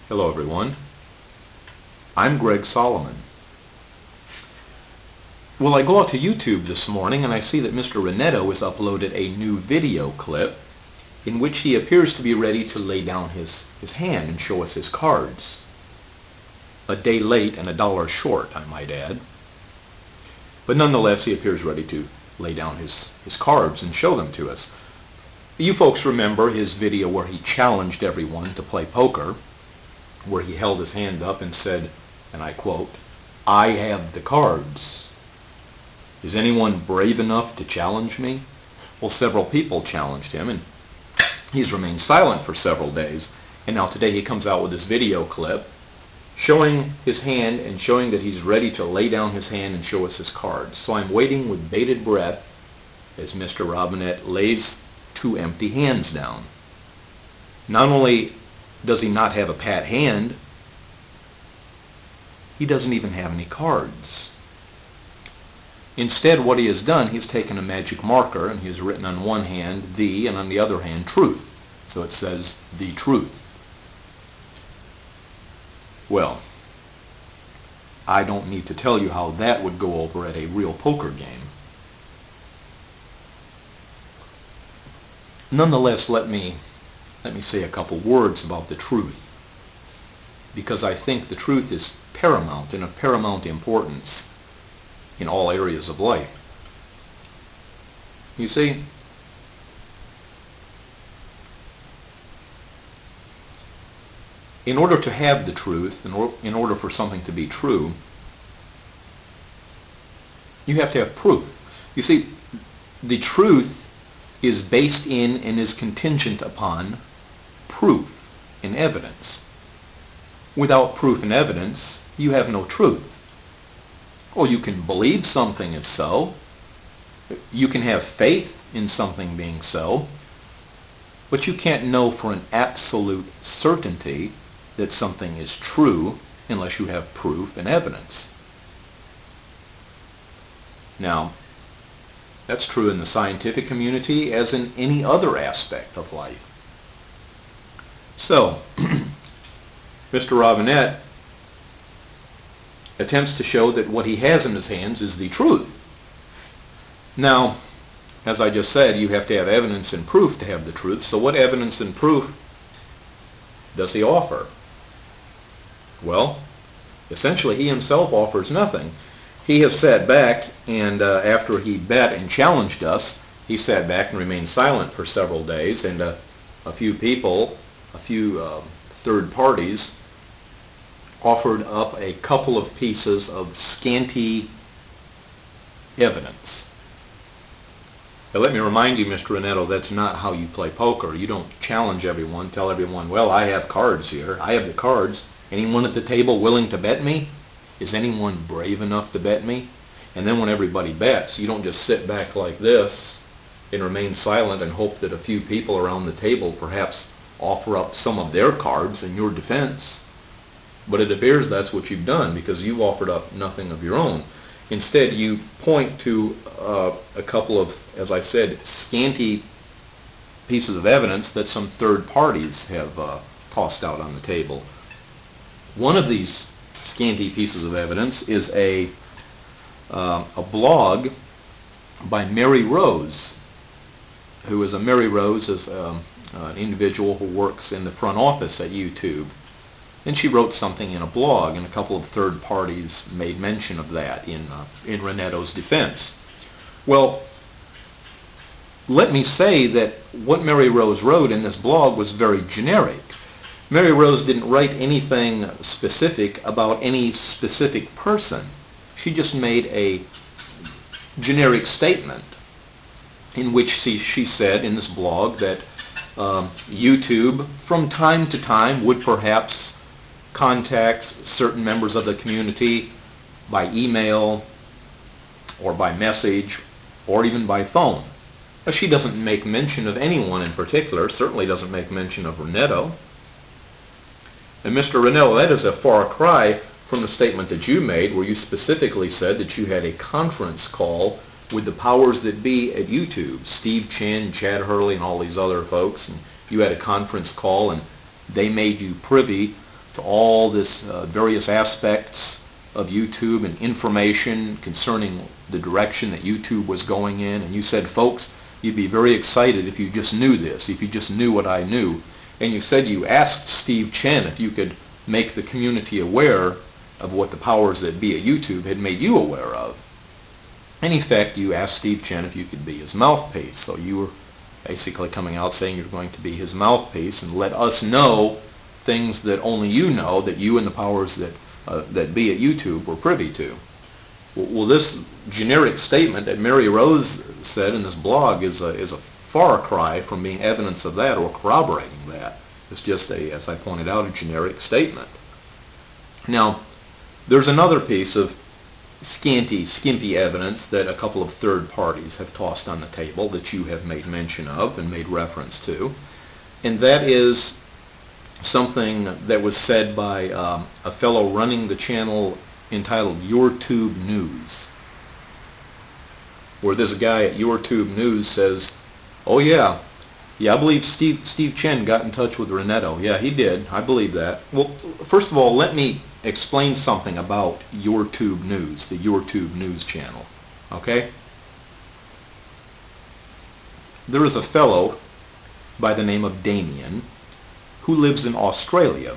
Hello everyone, I'm GregSolomon. Well, I go out to YouTube this morning and I see that Mr. Renetto has uploaded a new video clip in which he appears to be ready to lay down his hand and show us his cards. A day late and $1 short, I might add. But nonetheless, he appears ready to lay down his cards and show them to us. You folks remember his video where he challenged everyone to play poker, where he held his hand up and said, and I quote, "I have the cards. Is anyone brave enough to challenge me?" Well, several people challenged him, and he's remained silent for several days. And now today he comes out with this video clip showing his hand and showing that he's ready to lay down his hand and show us his cards. So I'm waiting with bated breath as Mr. Robinette lays two empty hands down. Not only does he not have a pat hand, he doesn't even have any cards. Instead, what he has done, he's taken a magic marker and he's written on one hand "the" and on the other hand "truth." So it says "the truth." Well, I don't need to tell you how that would go over at a real poker game. Nonetheless, let me say a couple words about the truth, because I think the truth is paramount and of paramount importance in all areas of life. You see, in order to have the truth, in order for something to be true, you have to have proof. You see, the truth is based in and is contingent upon proof and evidence. Without proof and evidence, you have no truth. Or you can believe something is so, you can have faith in something being so, but you can't know for an absolute certainty that something is true unless you have proof and evidence. Now, that's true in the scientific community as in any other aspect of life. So, Mr. Robinette attempts to show that what he has in his hands is the truth. Now, as I just said, you have to have evidence and proof to have the truth. So what evidence and proof does he offer? Well, essentially he himself offers nothing. He has sat back and after he bet and challenged us, he sat back and remained silent for several days, and a few people, a few third parties, offered up a couple of pieces of scanty evidence. Now let me remind you, Mr. Renetto, that's not how you play poker. You don't challenge everyone, tell everyone, "Well, I have cards here. I have the cards. Anyone at the table willing to bet me? Is anyone brave enough to bet me?" And then when everybody bets, you don't just sit back like this and remain silent and hope that a few people around the table perhaps offer up some of their cards in your defense. But it appears that's what you've done, because you've offered up nothing of your own. Instead, you point to a couple of, as I said, scanty pieces of evidence that some third parties have tossed out on the table. One of these scanty pieces of evidence is a blog by Mary Rose, who is Mary Rose is an individual who works in the front office at YouTube. And she wrote something in a blog, and a couple of third parties made mention of that in Renetto's defense. Well, let me say that what Mary Rose wrote in this blog was very generic. Mary Rose didn't write anything specific about any specific person. She just made a generic statement in which she said in this blog that YouTube from time to time would perhaps contact certain members of the community by email or by message or even by phone. Now, she doesn't make mention of anyone in particular, certainly doesn't make mention of Renetto. And Mr. Renetto, that is a far cry from the statement that you made, where you specifically said that you had a conference call with the powers that be at YouTube, Steve Chen, Chad Hurley, and all these other folks, and you had a conference call and they made you privy to all this various aspects of YouTube and information concerning the direction that YouTube was going in, and you said, folks, you'd be very excited if you just knew this, if you just knew what I knew. And you said you asked Steve Chen if you could make the community aware of what the powers that be at YouTube had made you aware of. In effect, you asked Steve Chen if you could be his mouthpiece. So you were basically coming out saying you're going to be his mouthpiece and let us know things that only you know, that you and the powers that be at YouTube were privy to. Well, this generic statement that Mary Rose said in this blog is a far cry from being evidence of that or corroborating that. It's just as I pointed out, a generic statement. Now, there's another piece of skimpy evidence that a couple of third parties have tossed on the table that you have made mention of and made reference to, and that is something that was said by a fellow running the channel entitled YourTube News, where this guy at YourTube News says, oh yeah, I believe Steve Chen got in touch with Renetto. Yeah, he did. I believe that. Well, first of all, let me explain something about YourTube News, the YourTube News channel. Okay? There is a fellow by the name of Damien who lives in Australia.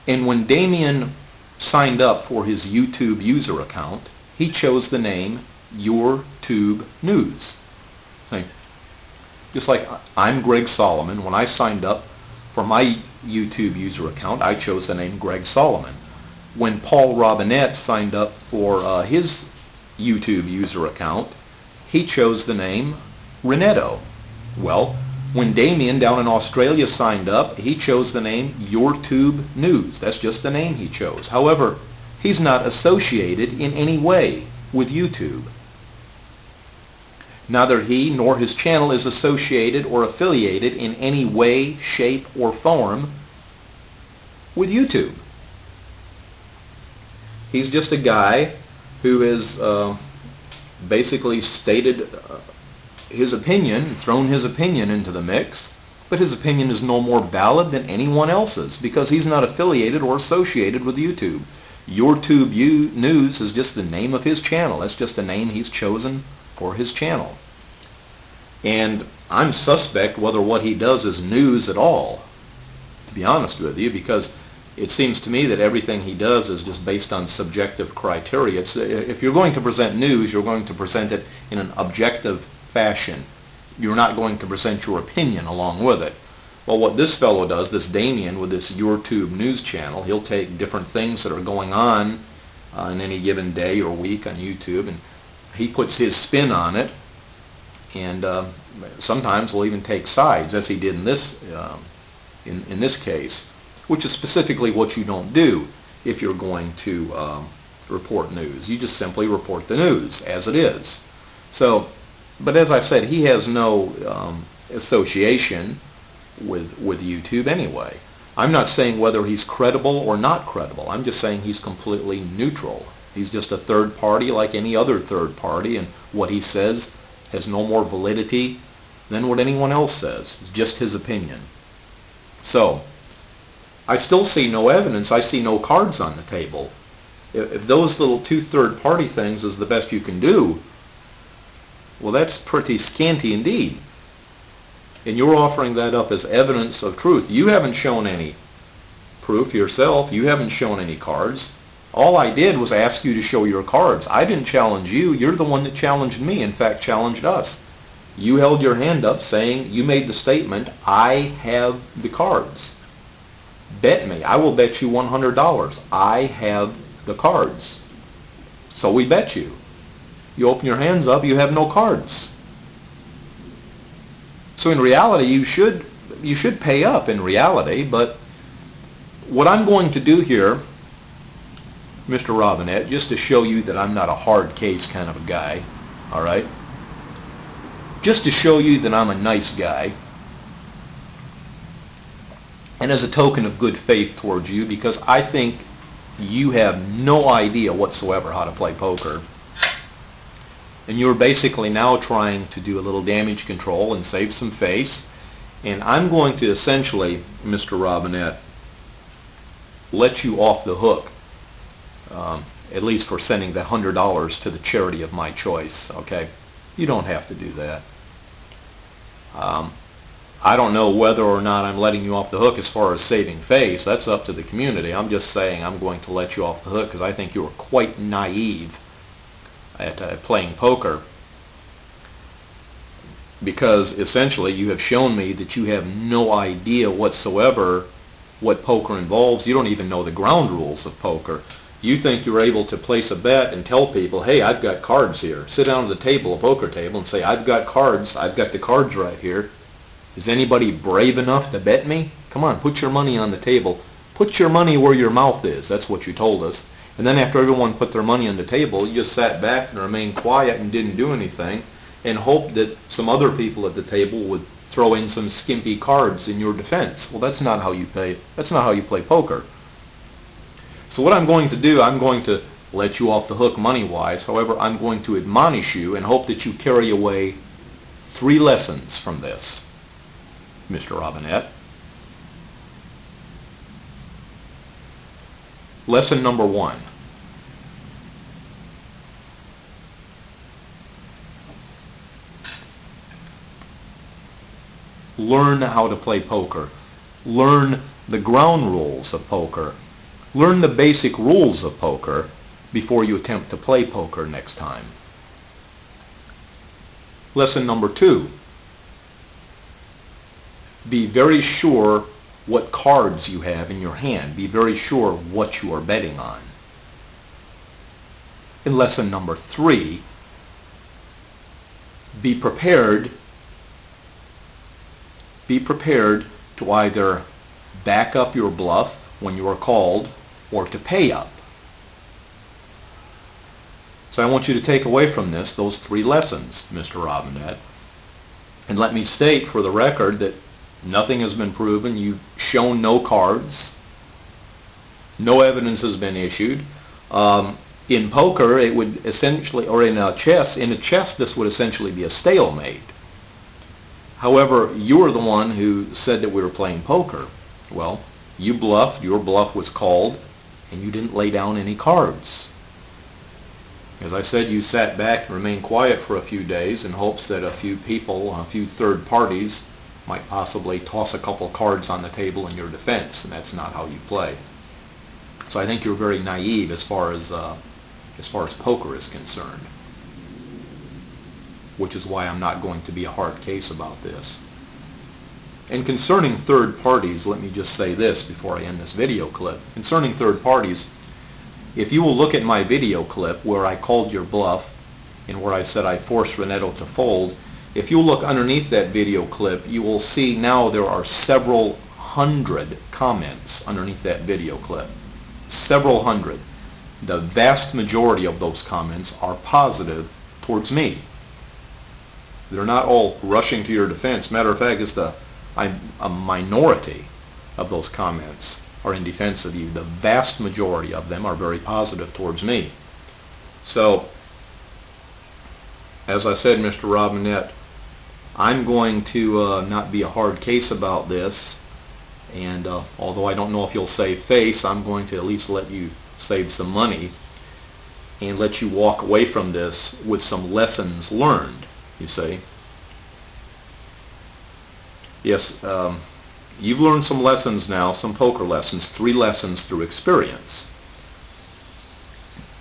And when Damien signed up for his YouTube user account, he chose the name YourTube News. Okay. Just like I'm GregSolomon, when I signed up for my YouTube user account, I chose the name GregSolomon. When Paul Robinette signed up for his YouTube user account, he chose the name Renetto. Well, when Damien down in Australia signed up, he chose the name YourTube News. That's just the name he chose. However, he's not associated in any way with YouTube. Neither he nor his channel is associated or affiliated in any way, shape, or form with YouTube. He's just a guy who has basically stated his opinion, thrown his opinion into the mix, but his opinion is no more valid than anyone else's because he's not affiliated or associated with YouTube. YourTube News is just the name of his channel. That's just a name he's chosen for his channel. And I'm suspect whether what he does is news at all, to be honest with you, because it seems to me that everything he does is just based on subjective criteria. If you're going to present news, you're going to present it in an objective fashion. You're not going to present your opinion along with it. Well, what this fellow does, this Damien with this YourTube News channel, he'll take different things that are going on in any given day or week on YouTube, and he puts his spin on it, and sometimes will even take sides, as he did in this in this case, which is specifically what you don't do if you're going to report news. You just simply report the news as it is. So, but as I said, he has no association with YouTube anyway. I'm not saying whether he's credible or not credible. I'm just saying he's completely neutral. He's just a third party like any other third party, and what he says has no more validity than what anyone else says. It's just his opinion. So, I still see no evidence. I see no cards on the table. If those little two third-party things is the best you can do, well, that's pretty scanty indeed. And you're offering that up as evidence of truth. You haven't shown any proof yourself. You haven't shown any cards. All I did was ask you to show your cards. I didn't challenge you. You're the one that challenged me, in fact, challenged us. You held your hand up saying, you made the statement, I have the cards. Bet me. I will bet you $100. I have the cards. So we bet you. You open your hands up, you have no cards. So in reality, you should pay up in reality, but what I'm going to do here, Mr. Robinette, just to show you that I'm not a hard case kind of a guy, all right? Just to show you that I'm a nice guy, and as a token of good faith towards you, because I think you have no idea whatsoever how to play poker, and you're basically now trying to do a little damage control and save some face, and I'm going to essentially, Mr. Robinette, let you off the hook, at least for sending that $100 to the charity of my choice, okay? You don't have to do that. I don't know whether or not I'm letting you off the hook as far as saving face. That's up to the community. I'm just saying I'm going to let you off the hook because I think you are quite naive at playing poker, because essentially you have shown me that you have no idea whatsoever what poker involves. You don't even know the ground rules of poker. You think you're able to place a bet and tell people, hey, I've got cards here. Sit down at the table, a poker table, and say, I've got cards. I've got the cards right here. Is anybody brave enough to bet me? Come on, put your money on the table. Put your money where your mouth is. That's what you told us. And then after everyone put their money on the table, you just sat back and remained quiet and didn't do anything and hoped that some other people at the table would throw in some skimpy cards in your defense. Well, that's not how you play. That's not how you play poker. So what I'm going to do, I'm going to let you off the hook money-wise. However, I'm going to admonish you and hope that you carry away 3 lessons from this, Mr. Robinette. Lesson number 1. Learn how to play poker. Learn the ground rules of poker. Learn the basic rules of poker before you attempt to play poker next time. Lesson number 2. Be very sure what cards you have in your hand. Be very sure what you are betting on. In lesson number 3, be prepared to either back up your bluff when you are called or to pay up. So I want you to take away from this those 3 lessons, Mr. Robinette. And let me state for the record that nothing has been proven. You've shown no cards. No evidence has been issued. In poker, it would essentially, or in a chess, this would essentially be a stalemate. However, you were the one who said that we were playing poker. Well, you bluffed, your bluff was called, and you didn't lay down any cards. As I said, you sat back and remained quiet for a few days in hopes that a few people, a few third parties, might possibly toss a couple cards on the table in your defense, and that's not how you play. So I think you're very naive as far as poker is concerned, which is why I'm not going to be a hard case about this. And concerning third parties, let me just say this before I end this video clip. Concerning third parties, if you will look at my video clip where I called your bluff and where I said I forced Renetto to fold, if you look underneath that video clip, you will see now there are several hundred comments underneath that video clip. Several hundred. The vast majority of those comments are positive towards me. They're not all rushing to your defense. Matter of fact, it's a minority of those comments are in defense of you. The vast majority of them are very positive towards me. So, as I said, Mr. Robinette, I'm going to not be a hard case about this, and although I don't know if you'll save face, I'm going to at least let you save some money and let you walk away from this with some lessons learned, you see. Yes, you've learned some lessons now, some poker lessons, 3 lessons through experience.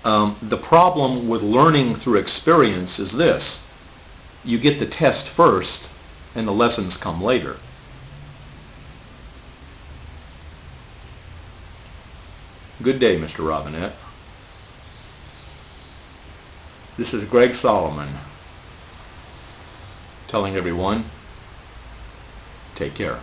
The problem with learning through experience is this. You get the test first, and the lessons come later. Good day, Mr. Robinette. This is GregSolomon telling everyone, take care.